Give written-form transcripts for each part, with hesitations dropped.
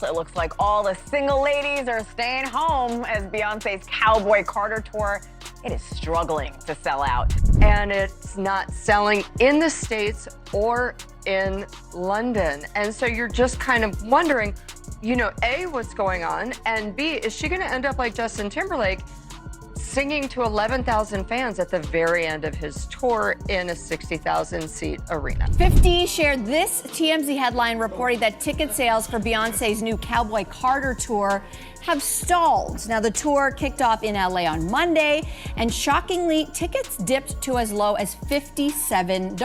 It looks like all the single ladies are staying home as Beyonce's Cowboy Carter tour, it is struggling to sell out. And it's not selling in the States or in London. And so you're just kind of wondering, you know, A, what's going on? And B, is she gonna end up like Justin Timberlake, singing to 11,000 fans at the very end of his tour in a 60,000-seat arena? 50 shared this TMZ headline reporting that ticket sales for Beyonce's new Cowboy Carter tour have stalled. Now, the tour kicked off in LA on Monday, and shockingly, tickets dipped to as low as $57.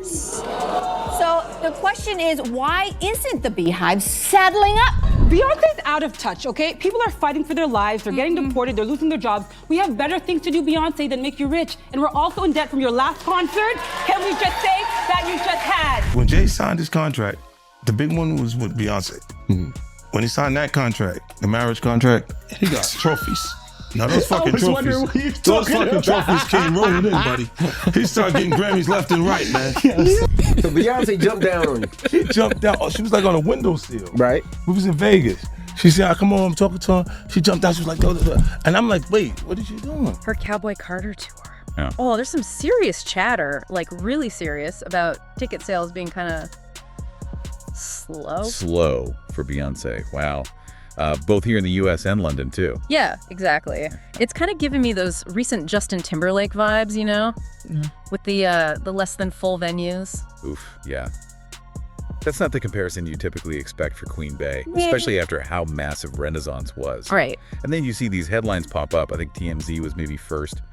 So the question is, why isn't the Beehive saddling up? Beyonce's out of touch, okay? People are fighting for their lives, they're getting deported, they're losing their jobs. We have better things to do, Beyonce, than make you rich. And we're also in debt from your last concert. Can we just say that you just had? When Jay signed his contract, the big one was with Beyonce. When he signed that contract, the marriage contract, he got trophies. Now those fucking trophies, trophies came rolling in, buddy. He started getting Grammys left and right, man. So Beyonce jumped down on you. She jumped down. Oh, she was like on a windowsill. Right. We was in Vegas. She said, come on, I'm talking to her. She jumped out, she was like, and I'm like, wait, what is she doing? Her Cowboy Carter tour. Yeah. Oh, there's some serious chatter, like really serious, about ticket sales being kind of slow for Beyonce. Wow. Both here in the US and London too. Yeah, exactly. It's kind of giving me those recent Justin Timberlake vibes, you know, with the less than full venues. Oof, yeah. That's not the comparison you typically expect for Queen Bey, especially after how massive Renaissance was. Right. And then you see these headlines pop up. I think TMZ was maybe first,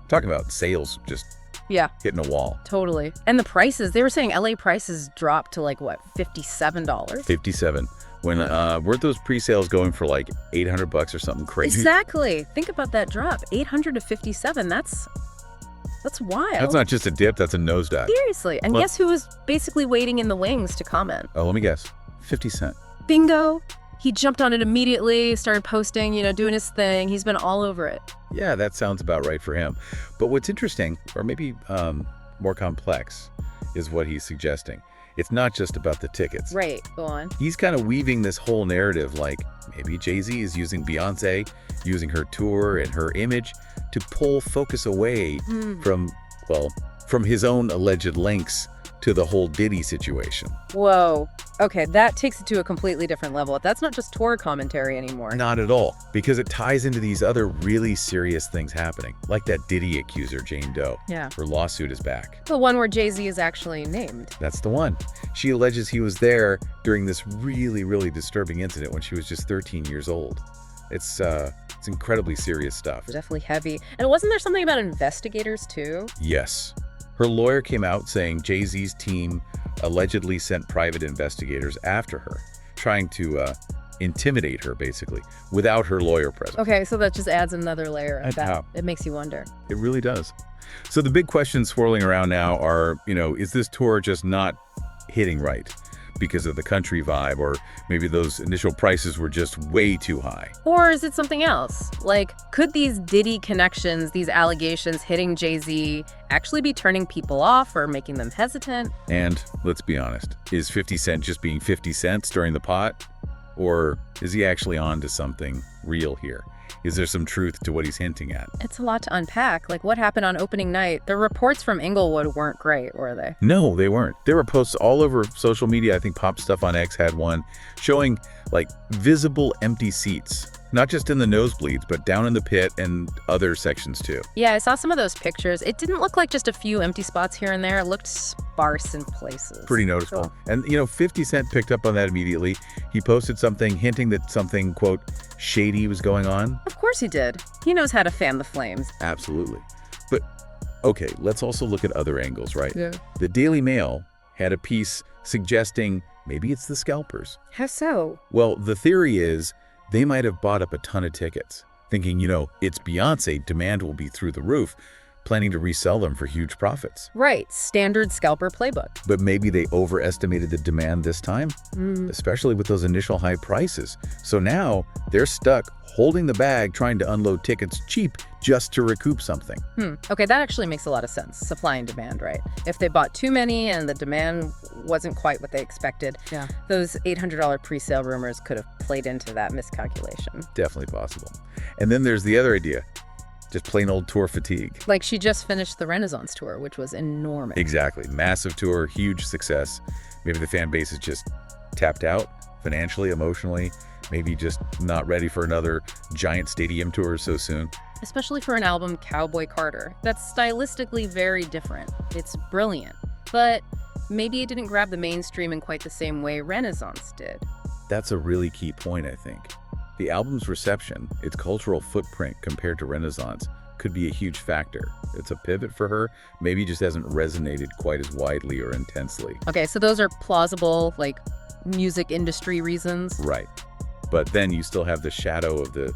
talking about sales just hitting a wall. Totally. And the prices, they were saying LA prices dropped to like, what, $57? 57. When weren't those pre-sales going for like $800 or something crazy? Exactly. Think about that drop. 800 to 57. That's wild. That's not just a dip, that's a nosedive. Seriously. And guess who was basically waiting in the wings to comment? Oh, let me guess. 50 Cent. Bingo. He jumped on it immediately, started posting, you know, doing his thing. He's been all over it. Yeah, that sounds about right for him. But what's interesting, or maybe more complex, is what he's suggesting. It's not just about the tickets. Right, go on. He's kind of weaving this whole narrative like maybe Jay-Z is using Beyonce, using her tour and her image to pull focus away from his own alleged links to the whole Diddy situation. Whoa. Okay, that takes it to a completely different level. That's not just tour commentary anymore. Not at all, because it ties into these other really serious things happening, like that Diddy accuser, Jane Doe. Yeah. Her lawsuit is back. The one where Jay-Z is actually named. That's the one. She alleges he was there during this really, really disturbing incident when she was just 13 years old. It's incredibly serious stuff. Definitely heavy. And wasn't there something about investigators too? Yes. Her lawyer came out saying Jay-Z's team allegedly sent private investigators after her, trying to intimidate her, basically, without her lawyer present. Okay, so that just adds another layer of that. Yeah. It makes you wonder. It really does. So the big questions swirling around now are, is this tour just not hitting right because of the country vibe, or maybe those initial prices were just way too high? Or is it something else? Like, could these Diddy connections, these allegations hitting Jay-Z actually be turning people off or making them hesitant? And let's be honest, is 50 Cent just being 50 cents during the pot? Or is he actually on to something real here? Is there some truth to what he's hinting at? It's a lot to unpack. Like, what happened on opening night? The reports from Inglewood weren't great, were they? No, they weren't. There were posts all over social media. I think Pop Stuff on X had one showing like visible empty seats, not just in the nosebleeds, but down in the pit and other sections too. Yeah, I saw some of those pictures. It didn't look like just a few empty spots here and there. It looked sparse in places. Pretty noticeable. Cool. And 50 Cent picked up on that immediately. He posted something hinting that something, quote, shady was going on. Of course he did. He knows how to fan the flames. Absolutely. But okay, let's also look at other angles, right? Yeah. The Daily Mail had a piece suggesting maybe it's the Scalpers. How so? Well, the theory is they might have bought up a ton of tickets, thinking, it's Beyonce, demand will be through the roof. planning to resell them for huge profits. Right, standard scalper playbook. But maybe they overestimated the demand this time, especially with those initial high prices. So now they're stuck holding the bag, trying to unload tickets cheap just to recoup something. Okay, that actually makes a lot of sense. Supply and demand, right? If they bought too many and the demand wasn't quite what they expected, those $800 pre-sale rumors could have played into that miscalculation. Definitely possible. And then there's the other idea, just plain old tour fatigue. Like she just finished the Renaissance tour, which was enormous. Exactly. Massive tour, huge success. Maybe the fan base is just tapped out financially, emotionally, maybe just not ready for another giant stadium tour so soon. Especially for an album, Cowboy Carter, that's stylistically very different. It's brilliant, but maybe it didn't grab the mainstream in quite the same way Renaissance did. That's a really key point, I think. The album's reception, its cultural footprint compared to Renaissance, could be a huge factor. It's a pivot for her, maybe just hasn't resonated quite as widely or intensely. Okay, so those are plausible, like, music industry reasons. Right. But then you still have the shadow of the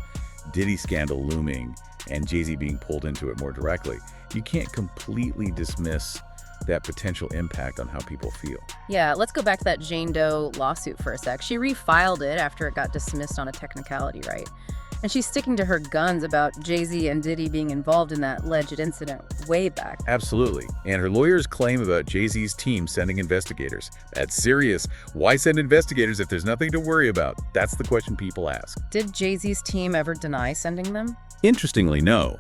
Diddy scandal looming and Jay-Z being pulled into it more directly. You can't completely dismiss that potential impact on how people feel. Yeah, let's go back to that Jane Doe lawsuit for a sec. She refiled it after it got dismissed on a technicality, right? And she's sticking to her guns about Jay-Z and Diddy being involved in that alleged incident way back. Absolutely. And her lawyers claim about Jay-Z's team sending investigators. That's serious. Why send investigators if there's nothing to worry about? That's the question people ask. Did Jay-Z's team ever deny sending them? Interestingly, no.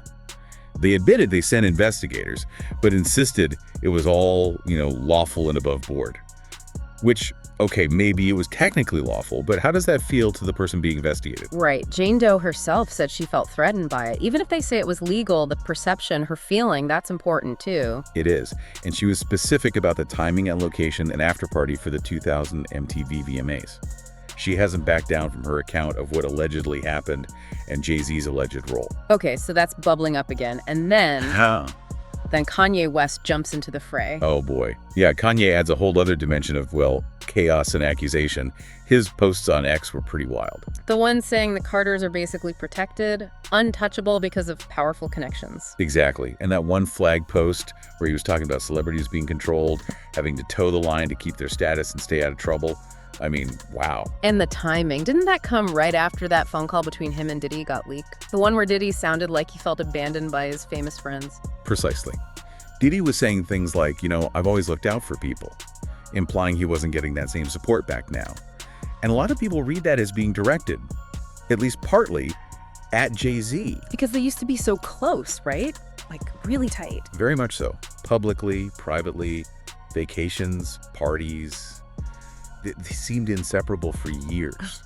They admitted they sent investigators, but insisted it was all, lawful and above board. Which, okay, maybe it was technically lawful, but how does that feel to the person being investigated? Right. Jane Doe herself said she felt threatened by it. Even if they say it was legal, the perception, her feeling, that's important too. It is. And she was specific about the timing and location and after party for the 2000 MTV VMAs. She hasn't backed down from her account of what allegedly happened and Jay-Z's alleged role. Okay, so that's bubbling up again. And then Kanye West jumps into the fray. Oh boy. Yeah, Kanye adds a whole other dimension of, chaos and accusation. His posts on X were pretty wild. The one saying the Carters are basically protected, untouchable because of powerful connections. Exactly. And that one flag post where he was talking about celebrities being controlled, having to toe the line to keep their status and stay out of trouble. I mean, wow. And the timing. Didn't that come right after that phone call between him and Diddy got leaked? The one where Diddy sounded like he felt abandoned by his famous friends. Precisely. Diddy was saying things like, I've always looked out for people, implying he wasn't getting that same support back now. And a lot of people read that as being directed, at least partly, at Jay-Z. Because they used to be so close, right? Like, really tight. Very much so. Publicly, privately, vacations, parties. They seemed inseparable for years,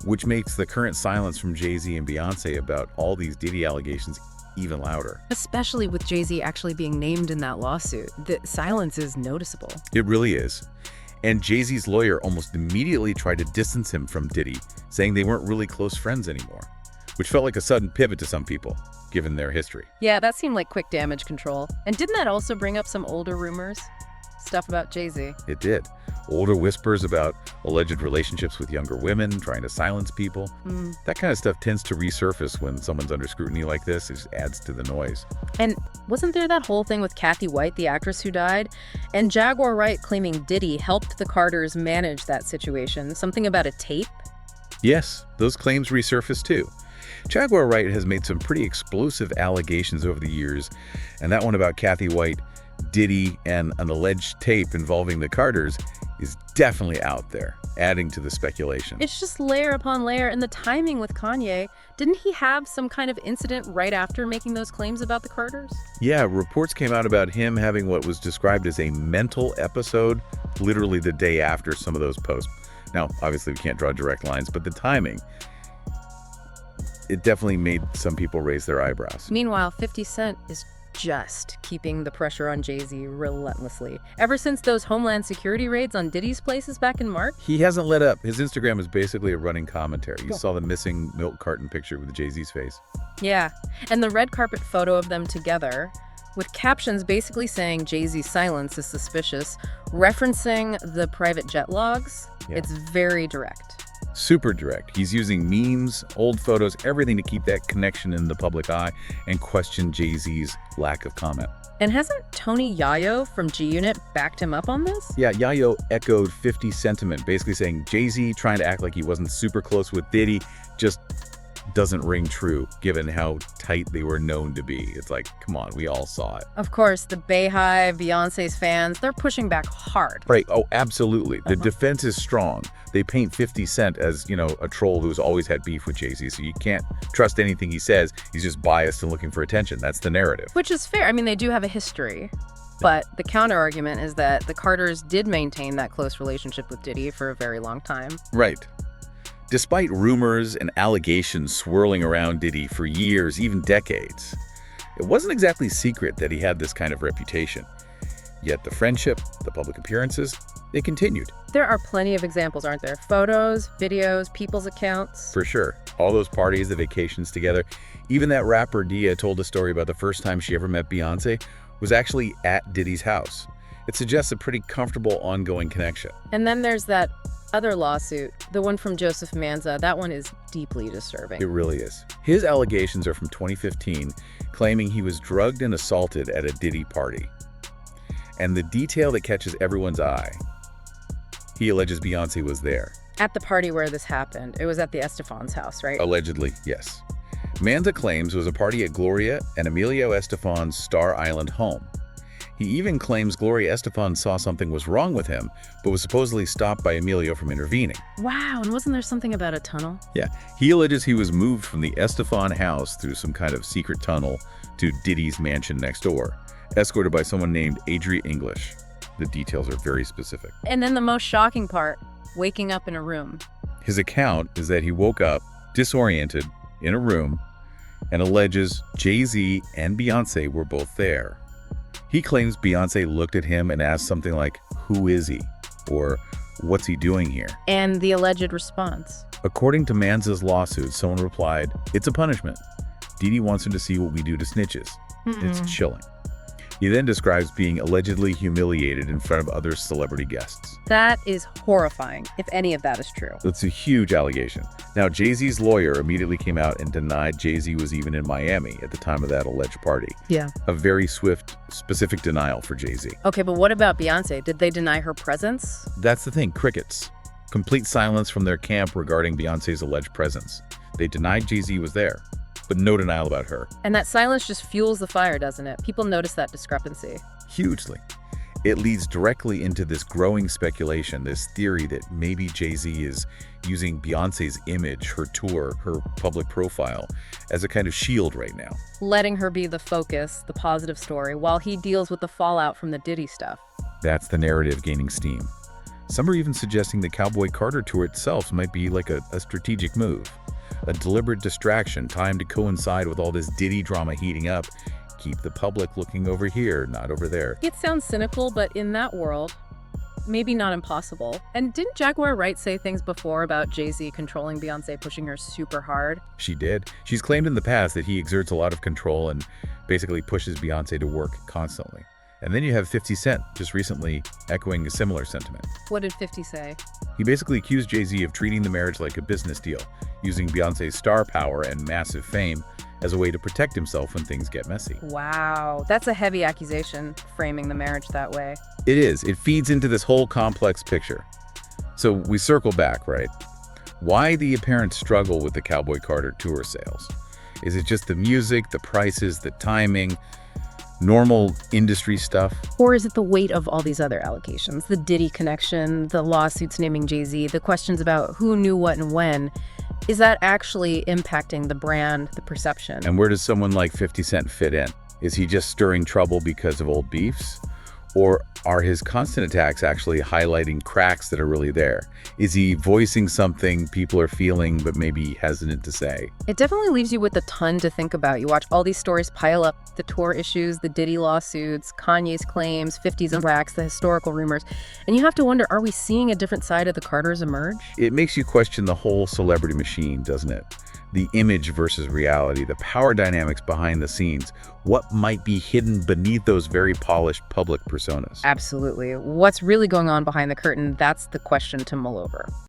which makes the current silence from Jay-Z and Beyonce about all these Diddy allegations even louder. Especially with Jay-Z actually being named in that lawsuit. The silence is noticeable. It really is. And Jay-Z's lawyer almost immediately tried to distance him from Diddy, saying they weren't really close friends anymore, which felt like a sudden pivot to some people, given their history. Yeah, that seemed like quick damage control. And didn't that also bring up some older rumors? Stuff about Jay-Z. It did. Older whispers about alleged relationships with younger women, trying to silence people. That kind of stuff tends to resurface when someone's under scrutiny like this. It just adds to the noise. And wasn't there that whole thing with Kathy White, the actress who died? And Jaguar Wright claiming Diddy helped the Carters manage that situation. Something about a tape? Yes, those claims resurfaced too. Jaguar Wright has made some pretty explosive allegations over the years, and that one about Kathy White, Diddy, and an alleged tape involving the Carters is definitely out there, adding to the speculation. It's just layer upon layer, and the timing with Kanye. Didn't he have some kind of incident right after making those claims about the Carters? Yeah, reports came out about him having what was described as a mental episode literally the day after some of those posts. Now, obviously we can't draw direct lines, but the timing, it definitely made some people raise their eyebrows. Meanwhile, 50 Cent is just keeping the pressure on Jay-Z relentlessly. Ever since those Homeland Security raids on Diddy's places back in March? He hasn't let up. His Instagram is basically a running commentary. You saw the missing milk carton picture with Jay-Z's face. Yeah, and the red carpet photo of them together with captions basically saying Jay-Z's silence is suspicious, referencing the private jet logs. Yeah. It's very direct. Super direct. He's using memes, old photos, everything to keep that connection in the public eye and question Jay-Z's lack of comment. And hasn't Tony Yayo from G-Unit backed him up on this? Yeah, Yayo echoed 50's sentiment, basically saying Jay-Z trying to act like he wasn't super close with Diddy just doesn't ring true, given how tight they were known to be. It's like, come on, we all saw it. Of course, the Bayhive, Beyonce's fans, they're pushing back hard. Right, oh, absolutely. The defense is strong. They paint 50 Cent as, a troll who's always had beef with Jay-Z, so you can't trust anything he says. He's just biased and looking for attention. That's the narrative. Which is fair. I mean, they do have a history. But the counter-argument is that the Carters did maintain that close relationship with Diddy for a very long time. Right. Despite rumors and allegations swirling around Diddy for years, even decades, it wasn't exactly secret that he had this kind of reputation. Yet the friendship, the public appearances, they continued. There are plenty of examples, aren't there? Photos, videos, people's accounts. For sure. All those parties, the vacations together. Even that rapper Dia told a story about the first time she ever met Beyonce was actually at Diddy's house. It suggests a pretty comfortable ongoing connection. And then there's that other lawsuit, the one from Joseph Manza. That one is deeply disturbing. It really is. His allegations are from 2015, claiming he was drugged and assaulted at a Diddy party. And the detail that catches everyone's eye, he alleges Beyonce was there. At the party where this happened, it was at the Estefan's house, right? Allegedly, yes. Manza claims it was a party at Gloria and Emilio Estefan's Star Island home. He even claims Gloria Estefan saw something was wrong with him, but was supposedly stopped by Emilio from intervening. Wow, and wasn't there something about a tunnel? Yeah, he alleges he was moved from the Estefan house through some kind of secret tunnel to Diddy's mansion next door, escorted by someone named Adria English. The details are very specific. And then the most shocking part, waking up in a room. His account is that he woke up disoriented in a room and alleges Jay-Z and Beyonce were both there. He claims Beyonce looked at him and asked something like, "Who is he?" or "What's he doing here?" And the alleged response. According to Manza's lawsuit, someone replied, "It's a punishment. Diddy wants him to see what we do to snitches." It's chilling. He then describes being allegedly humiliated in front of other celebrity guests. That is horrifying, if any of that is true. That's a huge allegation. Now, Jay-Z's lawyer immediately came out and denied Jay-Z was even in Miami at the time of that alleged party. Yeah. A very swift, specific denial for Jay-Z. Okay, but what about Beyonce? Did they deny her presence? That's the thing, crickets. Complete silence from their camp regarding Beyonce's alleged presence. They denied Jay-Z was there, but no denial about her. And that silence just fuels the fire, doesn't it? People notice that discrepancy. Hugely. It leads directly into this growing speculation, this theory that maybe Jay-Z is using Beyonce's image, her tour, her public profile, as a kind of shield right now. Letting her be the focus, the positive story, while he deals with the fallout from the Diddy stuff. That's the narrative gaining steam. Some are even suggesting the Cowboy Carter tour itself might be like a strategic move. A deliberate distraction timed to coincide with all this Diddy drama heating up. Keep the public looking over here, not over there. It sounds cynical, but in that world, maybe not impossible. And didn't Jaguar Wright say things before about Jay-Z controlling Beyonce, pushing her super hard? She did. She's claimed in the past that he exerts a lot of control and basically pushes Beyonce to work constantly. And then you have 50 Cent just recently echoing a similar sentiment. What did 50 say? He basically accused Jay-Z of treating the marriage like a business deal, using Beyonce's star power and massive fame as a way to protect himself when things get messy. Wow, that's a heavy accusation, framing the marriage that way. It is. It feeds into this whole complex picture. So we circle back, right? Why the apparent struggle with the Cowboy Carter tour sales? Is it just the music, the prices, the timing, normal industry stuff? Or is it the weight of all these other allegations? The Diddy connection, the lawsuits naming Jay-Z, the questions about who knew what and when. Is that actually impacting the brand, the perception? And where does someone like 50 Cent fit in? Is he just stirring trouble because of old beefs? Or are his constant attacks actually highlighting cracks that are really there? Is he voicing something people are feeling but maybe hesitant to say? It definitely leaves you with a ton to think about. You watch all these stories pile up, the tour issues, the Diddy lawsuits, Kanye's claims, 50's attacks, the historical rumors, and you have to wonder, are we seeing a different side of the Carters emerge? It makes you question the whole celebrity machine, doesn't it? The image versus reality, the power dynamics behind the scenes, what might be hidden beneath those very polished public personas. Absolutely. What's really going on behind the curtain? That's the question to mull over.